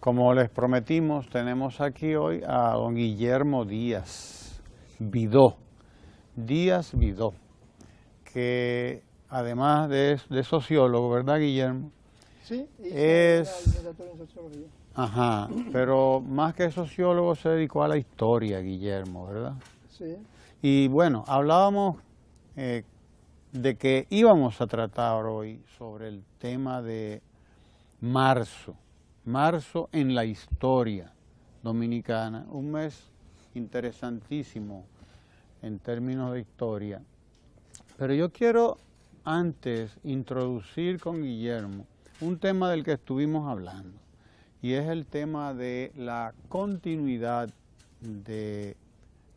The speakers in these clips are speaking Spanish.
Como les prometimos, tenemos aquí hoy a don Guillermo Díaz Vidó, que además de sociólogo, ¿verdad, Guillermo? Sí, Es, hice una licenciatura en sociología. ajá, pero más que sociólogo se dedicó a la historia, Guillermo, ¿verdad? Sí. Y bueno, hablábamos de que íbamos a tratar hoy sobre el tema de marzo en la historia dominicana, un mes interesantísimo en términos de historia. Pero yo quiero antes introducir con Guillermo un tema del que estuvimos hablando, y es el tema de la continuidad de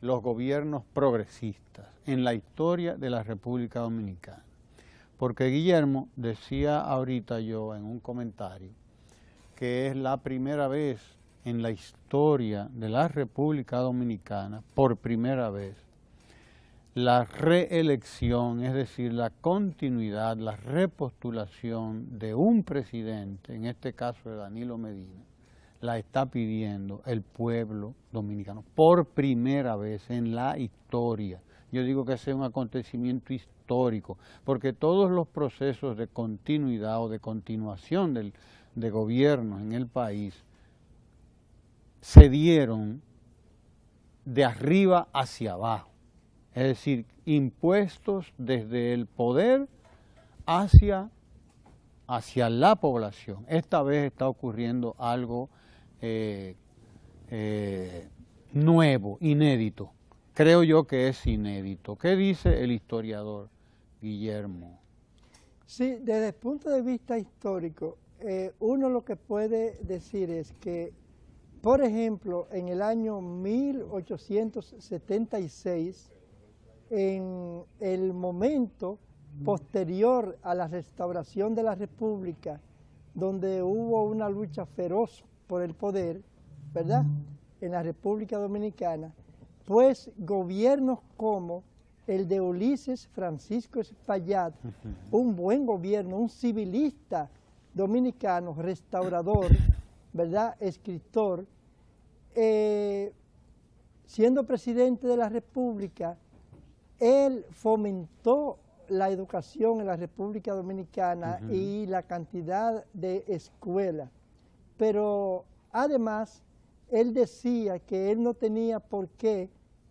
los gobiernos progresistas en la historia de la República Dominicana. Porque Guillermo decía ahorita yo en un comentario que es la primera vez en la historia de la República Dominicana, por primera vez, la reelección, es decir, la continuidad, la repostulación de un presidente, en este caso de Danilo Medina, la está pidiendo el pueblo dominicano por primera vez en la historia. Yo digo que ese es un acontecimiento histórico, porque todos los procesos de continuidad o de continuación de gobiernos en el país se dieron de arriba hacia abajo, es decir, impuestos desde el poder hacia la población. Esta vez está ocurriendo algo nuevo, inédito. Creo yo que es inédito. ¿Qué dice el historiador Guillermo? Sí, desde el punto de vista histórico, uno lo que puede decir es que, por ejemplo, en el año 1876, en el momento posterior a la restauración de la República, donde hubo una lucha feroz por el poder, ¿verdad?, en la República Dominicana, pues gobiernos como el de Ulises Francisco Espaillat, un buen gobierno, un civilista dominicano, restaurador, ¿verdad?, escritor, siendo presidente de la República, él fomentó la educación en la República Dominicana y la cantidad de escuelas. Pero además, él decía que él no tenía por qué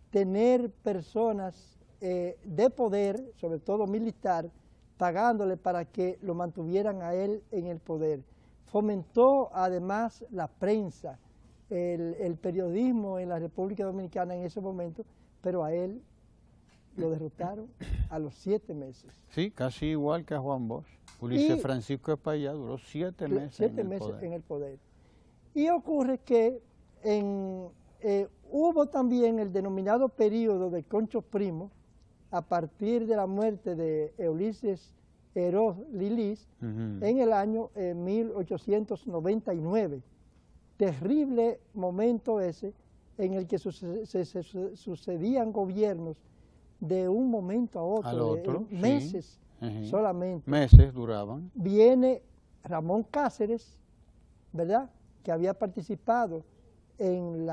tener personas de poder, sobre todo militar, pagándole para que lo mantuvieran a él en el poder. Fomentó además la prensa, el periodismo en la República Dominicana en ese momento, pero a él lo derrotaron a los 7 meses. Sí, casi igual que a Juan Bosch. Ulises Francisco Espaillat duró 7 meses, en el poder. Y ocurre que hubo también el denominado período de Concho Primo, a partir de la muerte de Ulises Heroz Lilis, en el año 1899. Terrible momento ese, en el que sucedían gobiernos de un momento a otro, meses solamente. Meses duraban. Viene Ramón Cáceres, ¿verdad?, que había participado en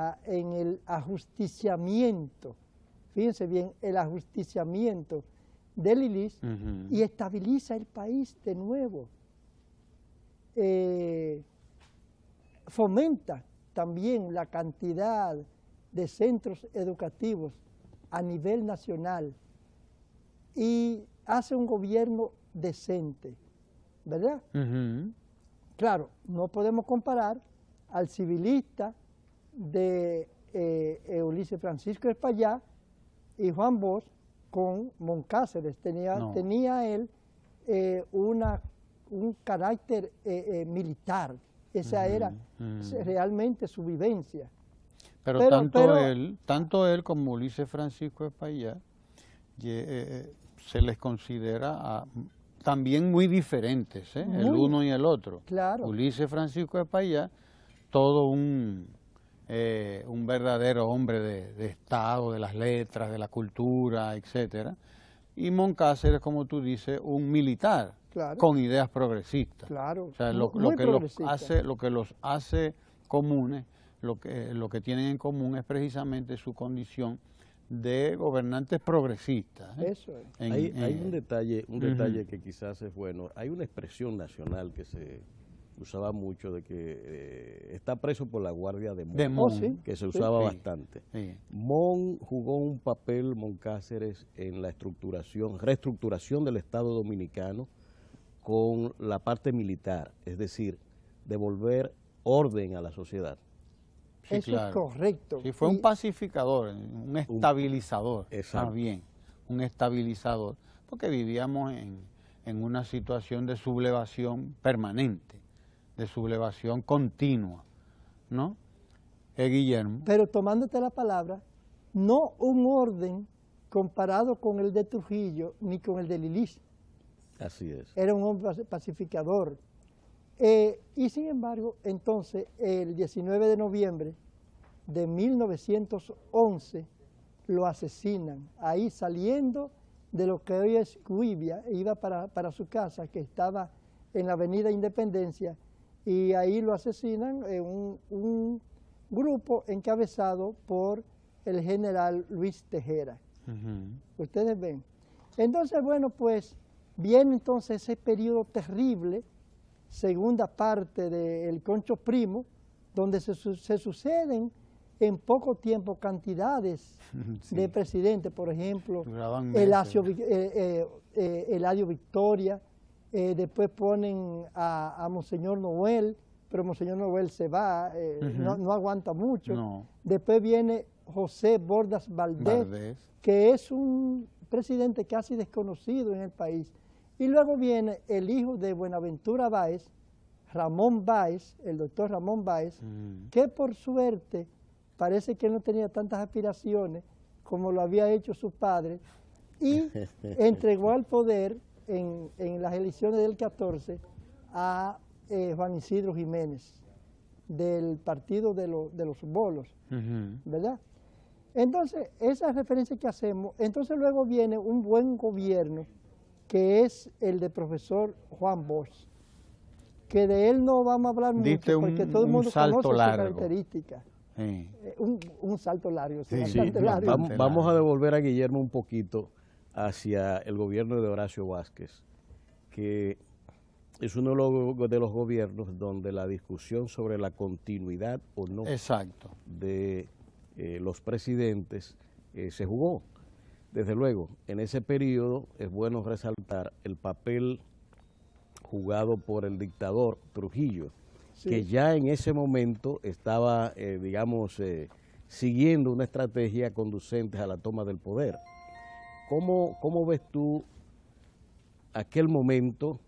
el ajusticiamiento, fíjense bien, el ajusticiamiento de Lilis, y estabiliza el país de nuevo. Fomenta también la cantidad de centros educativos a nivel nacional y hace un gobierno decente, ¿verdad? Claro, no podemos comparar al civilista de Ulises Francisco Espaillat y Juan Bosch con Moncáceres. Tenía él un carácter militar. Esa era realmente su vivencia. Pero tanto él como Ulises Francisco Espaillat se les considera también muy diferentes, el uno y el otro. Claro. Ulises Francisco Espaillat, todo un verdadero hombre de Estado, de las letras, de la cultura, etcétera. Y Moncáceres, como tú dices, un militar, con ideas progresistas. Claro, o sea, lo que los hace comunes, lo que tienen en común es precisamente su condición de gobernantes progresistas. Eso es. Hay un detalle que quizás es bueno. Hay una expresión nacional que se usaba mucho de que está preso por la guardia de Mon, Oh, sí, que se usaba sí. bastante. Sí. Mon jugó un papel, Mon Cáceres, en la reestructuración del Estado Dominicano con la parte militar, es decir, devolver orden a la sociedad. Sí, Eso claro. es correcto. Sí, fue un Y- pacificador, un estabilizador, Exacto. más bien, un estabilizador, porque vivíamos en una situación de sublevación permanente, de sublevación continua, ¿no? Guillermo. Pero tomándote la palabra, no un orden comparado con el de Trujillo ni con el de Lilich. Así es. Era un hombre pacificador. Y sin embargo, entonces, el 19 de noviembre de 1911 lo asesinan, ahí saliendo de lo que hoy es Guibia, iba para su casa, que estaba en la avenida Independencia, y ahí lo asesinan un grupo encabezado por el general Luis Tejera. Ujú. Ustedes ven. Entonces, bueno, pues viene entonces ese periodo terrible, segunda parte del Concho Primo, donde se suceden en poco tiempo cantidades Sí. de presidentes, por ejemplo, Duraban meses. Eladio Victoria, después ponen a Monseñor Noel, pero Monseñor Noel se va, no aguanta mucho. No. Después viene José Bordas Valdés, Valdés. que es un presidente casi desconocido en el país. Y luego viene el hijo de Buenaventura Báez, Ramón Báez, el doctor Ramón Báez, que por suerte parece que no tenía tantas aspiraciones como lo había hecho su padre, y entregó al poder en las elecciones del 14 a Juan Isidro Jiménez, del partido de los bolos, Ujú. ¿verdad? Entonces, esa referencia que hacemos, entonces luego viene un buen gobierno, que es el de profesor Juan Bosch, que de él no vamos a hablar Diste mucho, porque un- todo el un mundo salto conoce sus largo. características. Sí. Un salto largo, sí, Sí, bastante sí, largo. bastante. Vamos a devolver a Guillermo un poquito hacia el gobierno de Horacio Vázquez, que es uno de los gobiernos donde la discusión sobre la continuidad o no Exacto. de los presidentes se jugó. Desde luego, en ese periodo es bueno resaltar el papel jugado por el dictador Trujillo, Sí. que ya en ese momento estaba, siguiendo una estrategia conducente a la toma del poder. ¿Cómo ves tú aquel momento?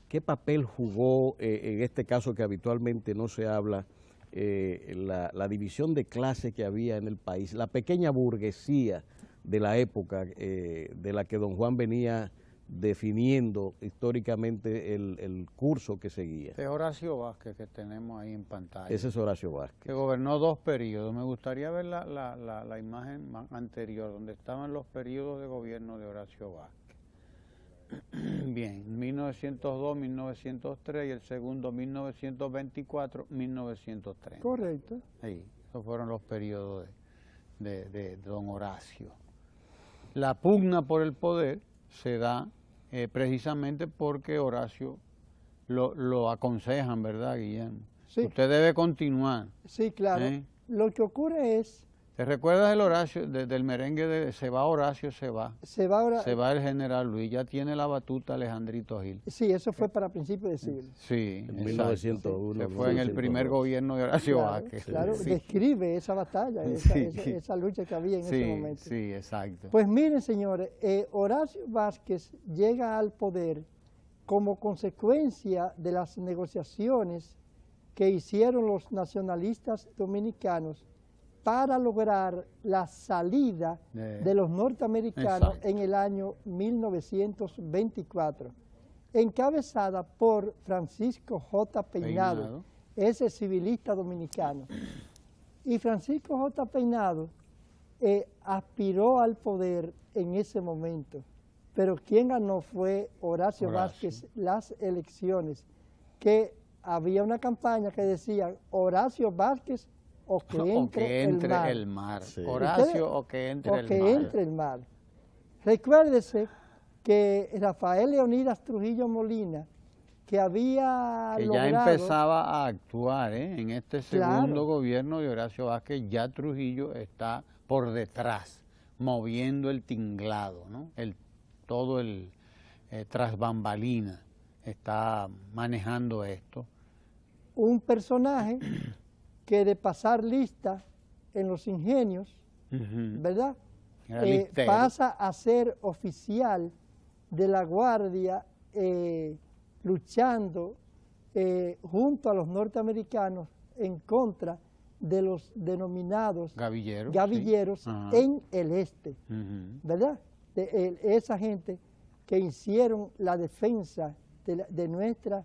¿Qué papel jugó, en este caso que habitualmente no se habla, la división de clase que había en el país, la pequeña burguesía de la época de la que don Juan venía definiendo históricamente el curso que seguía? Este es Horacio Vázquez que tenemos ahí en pantalla. Ese es Horacio Vázquez. Que gobernó 2 periodos. Me gustaría ver la imagen anterior, donde estaban los periodos de gobierno de Horacio Vázquez. Bien, 1902, 1903 y el segundo 1924, 1930. Correcto. Sí, esos fueron los periodos de don Horacio. La pugna por el poder se da precisamente porque Horacio lo aconsejan, ¿verdad, Guillermo? Sí. Usted debe continuar. Sí, claro. ¿Eh? Lo que ocurre es, ¿Te recuerdas el Horacio, del merengue de Se va Horacio, se va? se va ahora, Se va el general Luis, ya tiene la batuta Alejandrito Gil. sí, eso fue para principios de siglo. Sí, En exacto. 1901. Se fue en el primer 1902. gobierno de Horacio Claro, Vázquez. claro, Sí. describe esa batalla, Sí. esa lucha que había en ese Sí, momento. sí, exacto. Pues miren, señores, Horacio Vázquez llega al poder como consecuencia de las negociaciones que hicieron los nacionalistas dominicanos para lograr la salida de los norteamericanos Exacto. en el año 1924, encabezada por Francisco J. Peinado, ese civilista dominicano. Y Francisco J. Peinado aspiró al poder en ese momento, pero quien ganó fue Horacio Vázquez las elecciones, que había una campaña que decía Horacio Vázquez o que entre, el mar. Sí. Horacio o que entre el mar. Entre el mar. Recuérdese que Rafael Leonidas Trujillo Molina, que había que logrado, ya empezaba a actuar en este segundo Claro. gobierno de Horacio Vázquez, ya Trujillo está por detrás, moviendo el tinglado, ¿no? Todo el tras bambalina está manejando esto. un personaje que de pasar lista en los ingenios, ¿verdad? Era listero. Pasa a ser oficial de la Guardia luchando junto a los norteamericanos en contra de los denominados Gavilleros, sí. en el este, ¿verdad? Esa gente que hicieron la defensa de nuestra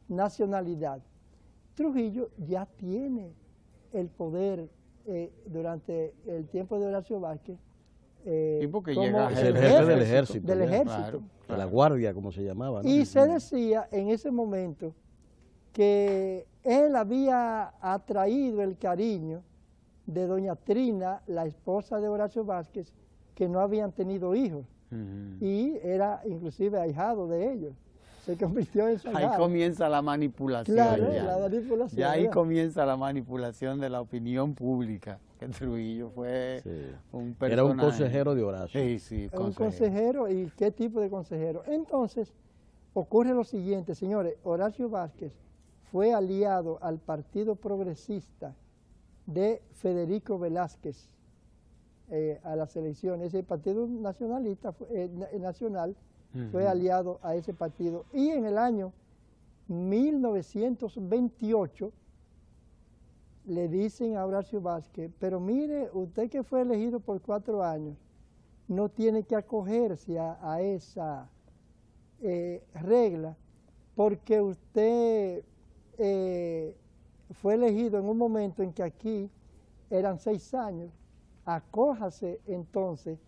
nacionalidad. Trujillo ya tiene el poder durante el tiempo de Horacio Vázquez. Sí, porque como llega Es el jefe del ejército. Del ya. ejército. Claro, De la claro. guardia, como se llamaba, ¿no? Y se decía en ese momento que él había atraído el cariño de doña Trina, la esposa de Horacio Vázquez, que no habían tenido hijos. Y era inclusive ahijado de ellos. Se convirtió en su Ahí ahijado. comienza la manipulación. Claro, ya. la manipulación. Ya ahí ¿verdad? comienza la manipulación de la opinión pública, que Trujillo fue Sí. un personaje. Era un consejero de Horacio. Sí, sí, Un consejero. ¿Y qué tipo de consejero? Entonces, ocurre lo siguiente, señores. Horacio Vázquez fue aliado al Partido Progresista de Federico Velázquez a las elecciones. El Partido Nacionalista Nacional fue aliado a ese partido. Y en el año 1928 le dicen a Horacio Vázquez, pero mire, usted que fue elegido por 4 años, no tiene que acogerse a esa regla, porque usted fue elegido en un momento en que aquí eran 6 años. Acójase entonces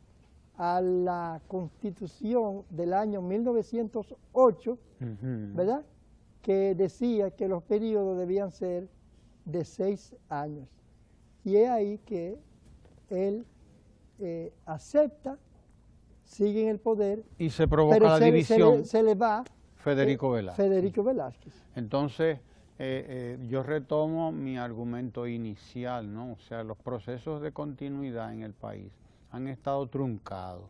a la Constitución del año 1908, ¿verdad? Que decía que los periodos debían ser de 6 años. Y es ahí que él acepta, sigue en el poder, Y se provoca pero la división se le va Federico Velázquez. Federico Velázquez. Entonces, yo retomo mi argumento inicial, ¿no? O sea, los procesos de continuidad en el país han estado truncados.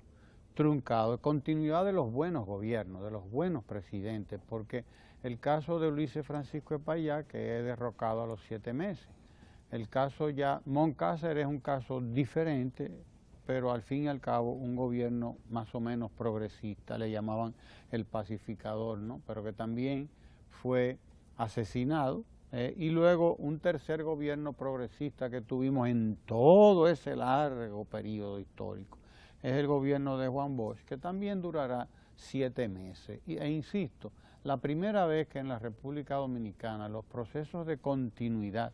Continuidad de los buenos gobiernos, de los buenos presidentes, porque el caso de Ulises Francisco Espaillá, que es derrocado a los 7 meses. El caso ya, Moncácer es un caso diferente, pero al fin y al cabo un gobierno más o menos progresista, le llamaban el pacificador, ¿no? Pero que también fue asesinado, y luego un tercer gobierno progresista que tuvimos en todo ese largo periodo histórico, es el gobierno de Juan Bosch, que también durará 7 meses. E insisto, la primera vez que en la República Dominicana los procesos de continuidad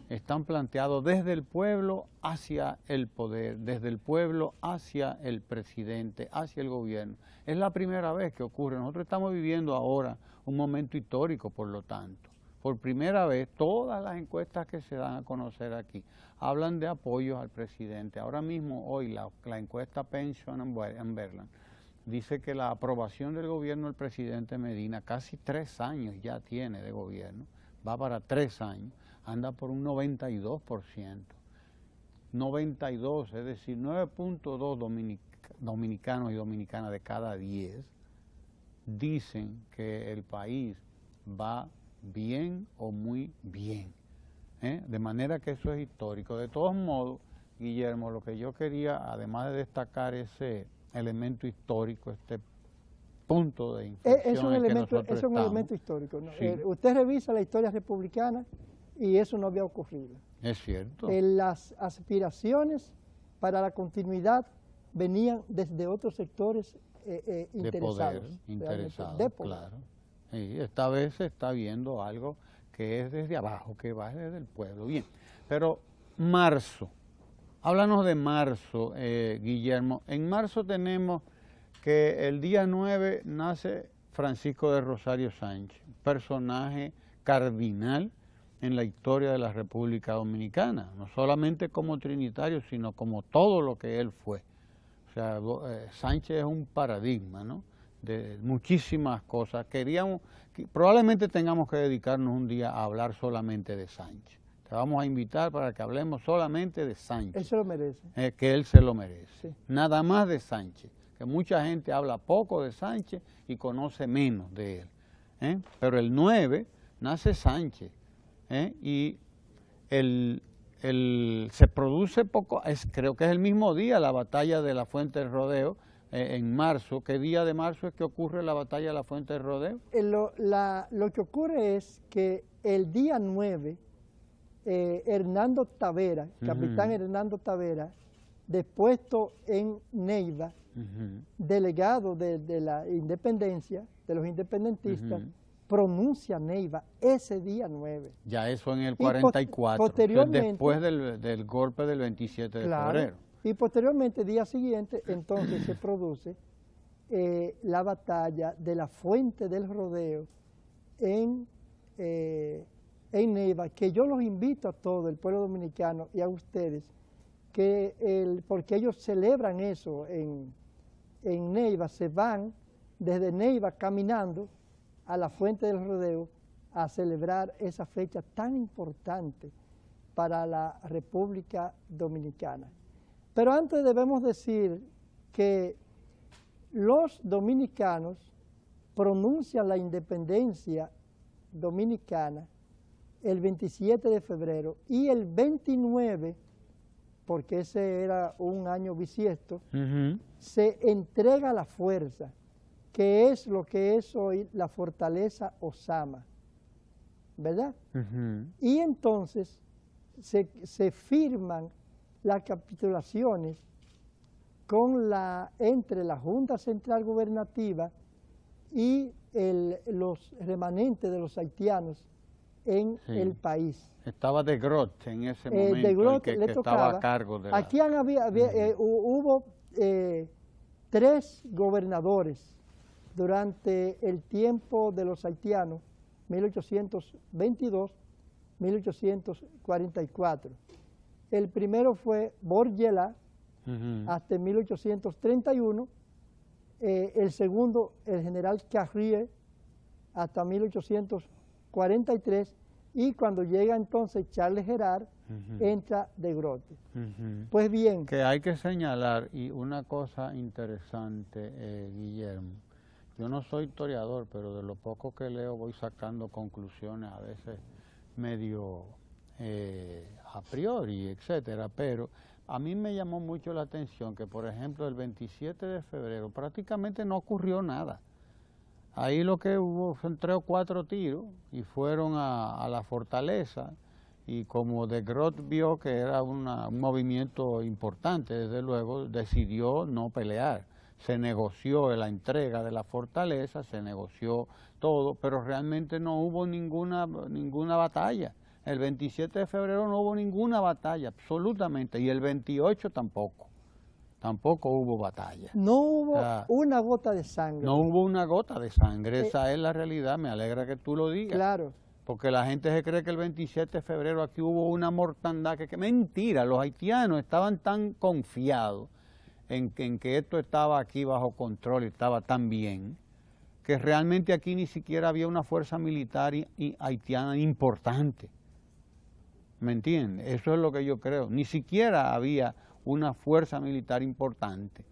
están planteados desde el pueblo hacia el poder, desde el pueblo hacia el presidente, hacia el gobierno. Es la primera vez que ocurre. Nosotros estamos viviendo ahora un momento histórico, por lo tanto. Por primera vez, todas las encuestas que se dan a conocer aquí hablan de apoyos al presidente. Ahora mismo, hoy, la encuesta Pension and Berland dice que la aprobación del gobierno del presidente Medina, casi 3 años ya tiene de gobierno, va para 3 años, anda por un 92%. 92, es decir, 9.2 dominicanos y dominicanas de cada 10 dicen que el país va bien o muy bien. De manera que eso es histórico. De todos modos, Guillermo, lo que yo quería, además de destacar ese elemento histórico, este punto de inflexión Es un en que elemento, nosotros es un estamos, elemento histórico, ¿no? Sí. Usted revisa la historia republicana y eso no había ocurrido. es cierto. Las aspiraciones para la continuidad venían desde otros sectores de interesados. poder, realmente, interesado, de poder. claro. Y esta vez se está viendo algo que es desde abajo, que va desde el pueblo. Bien, pero marzo, háblanos de marzo, Guillermo. En marzo tenemos que el día 9 nace Francisco de Rosario Sánchez, personaje cardinal en la historia de la República Dominicana, no solamente como trinitario, sino como todo lo que él fue. O sea, Sánchez es un paradigma, ¿no?, de muchísimas cosas. Probablemente tengamos que dedicarnos un día a hablar solamente de Sánchez. Te vamos a invitar para que hablemos solamente de Sánchez. Él se lo merece. Que él se lo merece. Sí. Nada más de Sánchez, que mucha gente habla poco de Sánchez y conoce menos de él. Pero el 9 nace Sánchez, y se produce poco, creo que es el mismo día la batalla de la Fuente del Rodeo, en marzo. ¿Qué día de marzo es que ocurre la batalla de la Fuente del Rodeo? Lo que ocurre es que el día 9, Hernando Tavera, capitán Hernando Tavera, depuesto en Neiva, delegado de la independencia, de los independentistas, pronuncia Neiva ese día 9. Ya eso en el 44, posteriormente, después del golpe del 27 de febrero. Y posteriormente, día siguiente, entonces se produce la batalla de la Fuente del Rodeo en Neiva, que yo los invito a todo el pueblo dominicano y a ustedes, porque ellos celebran eso en Neiva, se van desde Neiva caminando a la Fuente del Rodeo a celebrar esa fecha tan importante para la República Dominicana. Pero antes debemos decir que los dominicanos pronuncian la independencia dominicana el 27 de febrero y el 29, porque ese era un año bisiesto, se entrega la fuerza, que es lo que es hoy la fortaleza Osama, ¿verdad? Y entonces se firman las capitulaciones entre la Junta Central Gubernativa y los remanentes de los haitianos en el país. Estaba de Groot en ese momento, de Groot que le tocaba. estaba a cargo de Aquí hubo 3 gobernadores durante el tiempo de los haitianos, 1822-1844. El primero fue Borgelá, hasta 1831, el segundo, el general Carrier, hasta 1843, y cuando llega entonces Charles Gerard, entra de Groot. Pues bien. Que hay que señalar, y una cosa interesante, Guillermo, yo no soy historiador, pero de lo poco que leo voy sacando conclusiones a veces medio a priori, etcétera, pero a mí me llamó mucho la atención que, por ejemplo, el 27 de febrero prácticamente no ocurrió nada. Ahí lo que hubo fueron 3 o 4 tiros y fueron a la fortaleza, y como de Groot vio que era un movimiento importante, desde luego decidió no pelear. Se negoció la entrega de la fortaleza, se negoció todo, pero realmente no hubo ninguna batalla. El 27 de febrero no hubo ninguna batalla, absolutamente, y el 28 tampoco hubo batalla. No hubo una gota de sangre. No hubo una gota de sangre, esa es la realidad, me alegra que tú lo digas. Claro. Porque la gente se cree que el 27 de febrero aquí hubo una mortandad, que mentira, los haitianos estaban tan confiados en que esto estaba aquí bajo control y estaba tan bien, que realmente aquí ni siquiera había una fuerza militar haitiana importante. ¿Me entiendes? Eso es lo que yo creo. Ni siquiera había una fuerza militar importante.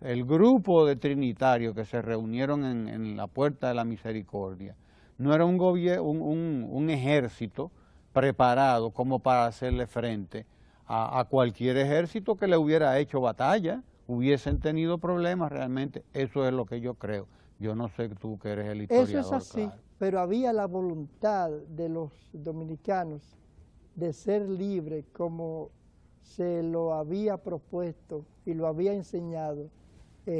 El grupo de trinitarios que se reunieron en la Puerta de la Misericordia no era un ejército preparado como para hacerle frente a cualquier ejército que le hubiera hecho batalla, hubiesen tenido problemas realmente. Eso es lo que yo creo. Yo no sé tú que eres el historiador. Eso es así, claro. Pero había la voluntad de los dominicanos de ser libre, como se lo había propuesto y lo había enseñado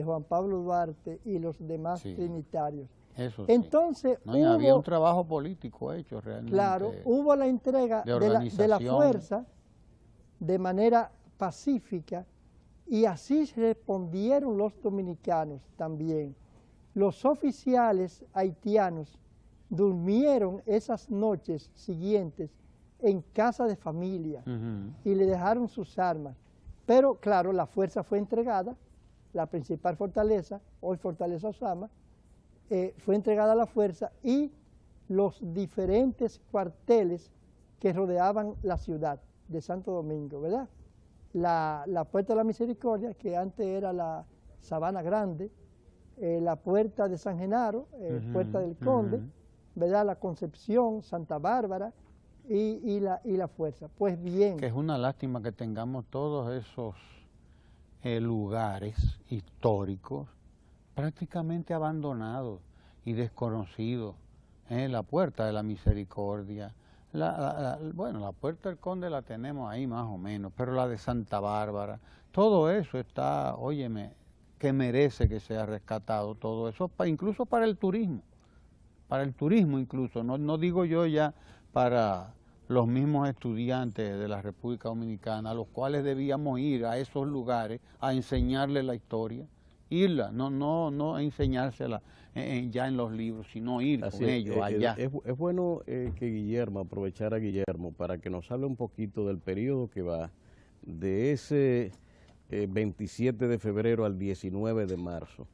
Juan Pablo Duarte y los demás trinitarios. Eso sí. Entonces había un trabajo político hecho realmente. Claro, hubo la entrega de la fuerza de manera pacífica, y así respondieron los dominicanos también. Los oficiales haitianos durmieron esas noches siguientes en casa de familia y le dejaron sus armas. Pero claro, la fuerza fue entregada, la principal fortaleza, hoy Fortaleza Osama, fue entregada a la fuerza y los diferentes cuarteles que rodeaban la ciudad de Santo Domingo, ¿verdad? La Puerta de la Misericordia, que antes era la Sabana Grande, la Puerta de San Genaro, Puerta del Conde, ¿verdad? La Concepción, Santa Bárbara y la Fuerza. Pues bien. Que es una lástima que tengamos todos esos lugares históricos prácticamente abandonados y desconocidos. La Puerta de la Misericordia, bueno, la Puerta del Conde la tenemos ahí más o menos, pero la de Santa Bárbara, todo eso está, óyeme, que merece que sea rescatado, todo eso, incluso para el turismo incluso, no digo yo ya para los mismos estudiantes de la República Dominicana, a los cuales debíamos ir a esos lugares a enseñarles la historia, irla, no enseñársela ya en los libros, sino ir con ellos allá. Es bueno que Guillermo, aprovechar a Guillermo para que nos hable un poquito del periodo que va de ese 27 de febrero al 19 de marzo.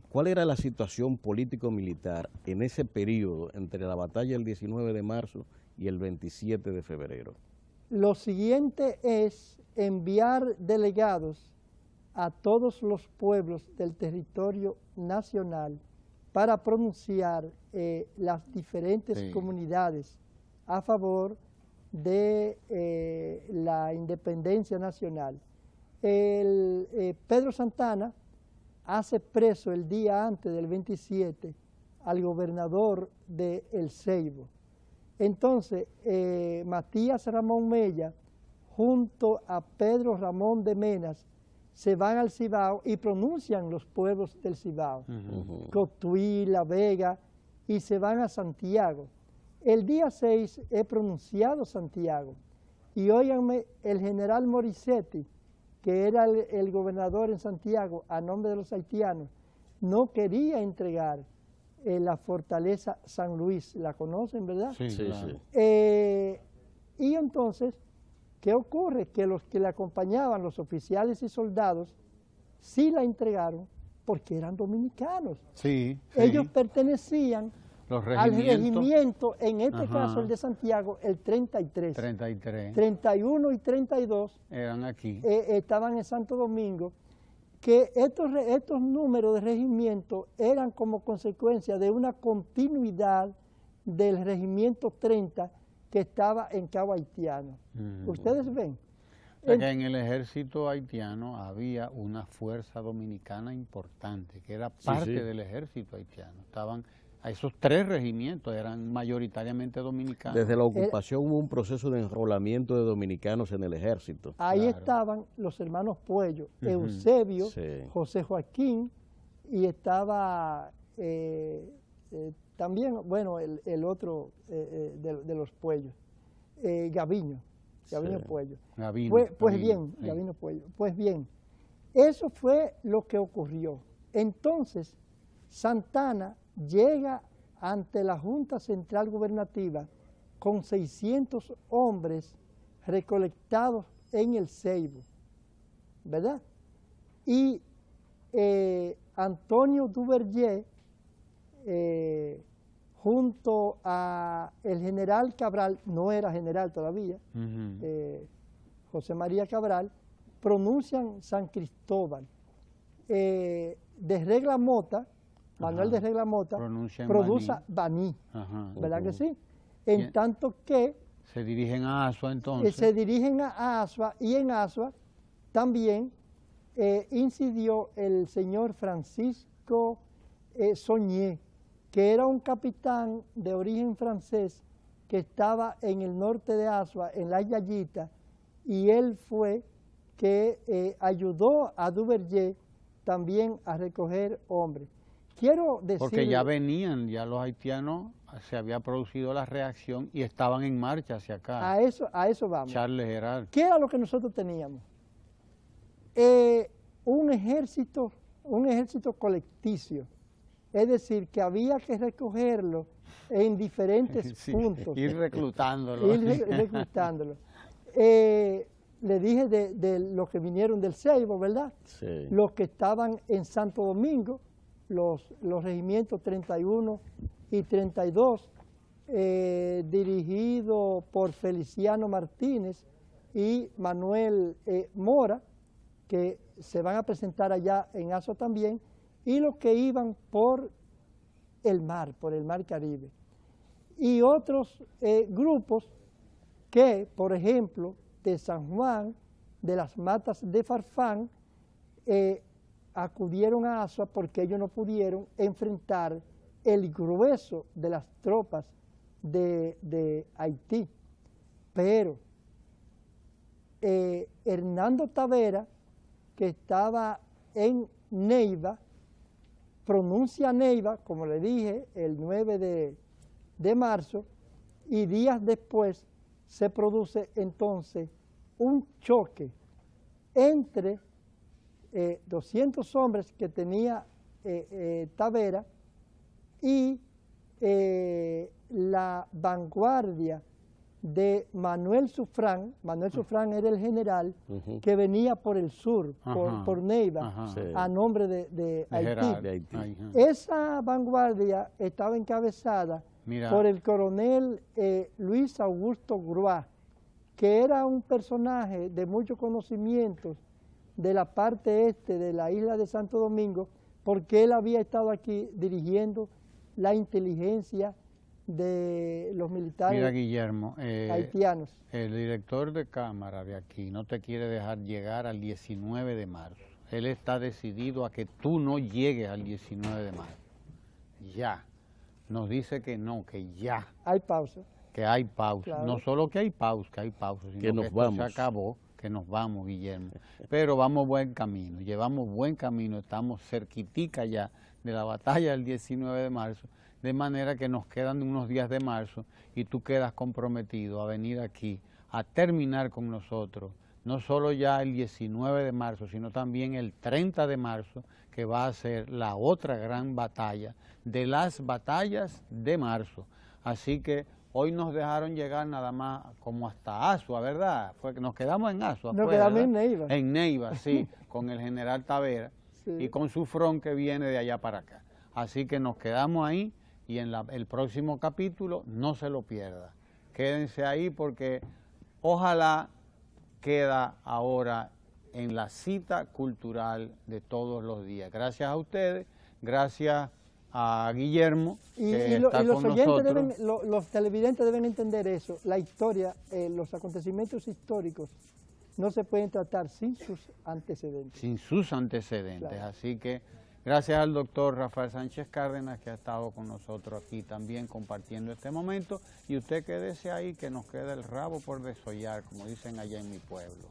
¿Cuál era la situación político-militar en ese periodo entre la batalla del 19 de marzo y el 27 de febrero? Lo siguiente es enviar delegados a todos los pueblos del territorio nacional para pronunciar las diferentes comunidades a favor de la independencia nacional. Pedro Santana hace preso el día antes del 27 al gobernador de El Ceibo. Entonces, Matías Ramón Mella, junto a Pedro Ramón de Menas, se van al Cibao y pronuncian los pueblos del Cibao, Cotuí, La Vega, y se van a Santiago. El día 6 he pronunciado Santiago, y óiganme, el general Morissetti, que era el gobernador en Santiago a nombre de los haitianos, no quería entregar la fortaleza San Luis, la conocen, ¿verdad? Sí, claro. Y entonces, ¿qué ocurre? Que los que le acompañaban, los oficiales y soldados, sí la entregaron porque eran dominicanos. Sí, Ellos pertenecían al regimiento, en este caso el de Santiago, el 33. 31 y 32 eran aquí. Estaban en Santo Domingo, que estos números de regimiento eran como consecuencia de una continuidad del regimiento 30 que estaba en Cabo Haitiano. ¿Ustedes ven? O sea, que en el ejército haitiano había una fuerza dominicana importante, que era parte del ejército haitiano. Estaban a esos 3 regimientos, eran mayoritariamente dominicanos. Desde la ocupación hubo un proceso de enrolamiento de dominicanos en el ejército. Ahí estaban los hermanos Puello, Eusebio, José Joaquín, y estaba también, bueno, el otro de los Puellos, Gaviño Puello. Gavino Puello. Pues bien, eso fue lo que ocurrió. Entonces, Santana llega ante la Junta Central Gubernativa con 600 hombres recolectados en el Ceibo, ¿verdad? Y Antonio Duvergé, junto a el general Cabral, no era general todavía, José María Cabral, pronuncian San Cristóbal. De Regla Mota, Manuel de Regla Mota, produce Baní, ¿verdad que sí? En tanto que se dirigen a Azua entonces. Se dirigen a Azua, y en Azua también incidió el señor Francisco Soñé, que era un capitán de origen francés que estaba en el norte de Azua, en la Yayita, y él fue que ayudó a Duvergé también a recoger hombres. Quiero decir, porque ya venían, ya los haitianos, se había producido la reacción y estaban en marcha hacia acá. A eso vamos. Charles Gerard. ¿Qué era lo que nosotros teníamos? Un ejército colecticio, es decir, que había que recogerlo en diferentes Sí, puntos. ir reclutándolo. Reclutándolo. Le dije de los que vinieron del Ceibo, ¿verdad? Sí. Los que estaban en Santo Domingo, los regimientos 31 y 32, dirigidos por Feliciano Martínez y Manuel Mora, que se van a presentar allá en Azua también, y los que iban por el mar Caribe. Y otros grupos que, por ejemplo, de San Juan, de las Matas de Farfán, acudieron a Azua porque ellos no pudieron enfrentar el grueso de las tropas de Haití. Pero Hernando Tavera, que estaba en Neiva, pronuncia Neiva, como le dije, el 9 de marzo, y días después se produce entonces un choque entre 200 hombres que tenía Tavera y la vanguardia de Manuel Sufrán. Manuel Sufrán era el general que venía por el sur, por Neiva, Sí. a nombre de Haití. De Haití. Esa vanguardia estaba encabezada por el coronel Luis Augusto Grois, que era un personaje de muchos conocimientos de la parte este de la isla de Santo Domingo, porque él había estado aquí dirigiendo la inteligencia de los militares. Mira, Guillermo, haitianos. El director de cámara de aquí no te quiere dejar llegar al 19 de marzo. Él está decidido a que tú no llegues al 19 de marzo. Ya. Nos dice que no, que ya. Hay pausa. Que hay pausa. Claro. No solo que hay pausa, sino Que nos esto vamos. se acabó, que nos vamos, Guillermo. Pero vamos buen camino, llevamos buen camino, estamos cerquitica ya de la batalla del 19 de marzo, de manera que nos quedan unos días de marzo y tú quedas comprometido a venir aquí a terminar con nosotros, no solo ya el 19 de marzo, sino también el 30 de marzo, que va a ser la otra gran batalla de las batallas de marzo. Así que hoy nos dejaron llegar nada más como hasta Azua, ¿verdad? Fue que nos quedamos en Azua. Nos quedamos en Neiva. En Neiva, sí, con el general Tavera Sí. y con su front que viene de allá para acá. Así que nos quedamos ahí y en el próximo capítulo no se lo pierda. Quédense ahí porque ojalá queda ahora en la cita cultural de todos los días. Gracias a ustedes, gracias a Guillermo, que está los con oyentes nosotros. los televidentes deben entender eso. La historia, los acontecimientos históricos no se pueden tratar sin sus antecedentes. Sin sus antecedentes. Claro. Así que gracias al doctor Rafael Sánchez Cárdenas, que ha estado con nosotros aquí también compartiendo este momento. Y usted quédese ahí, que nos queda el rabo por desollar, como dicen allá en mi pueblo.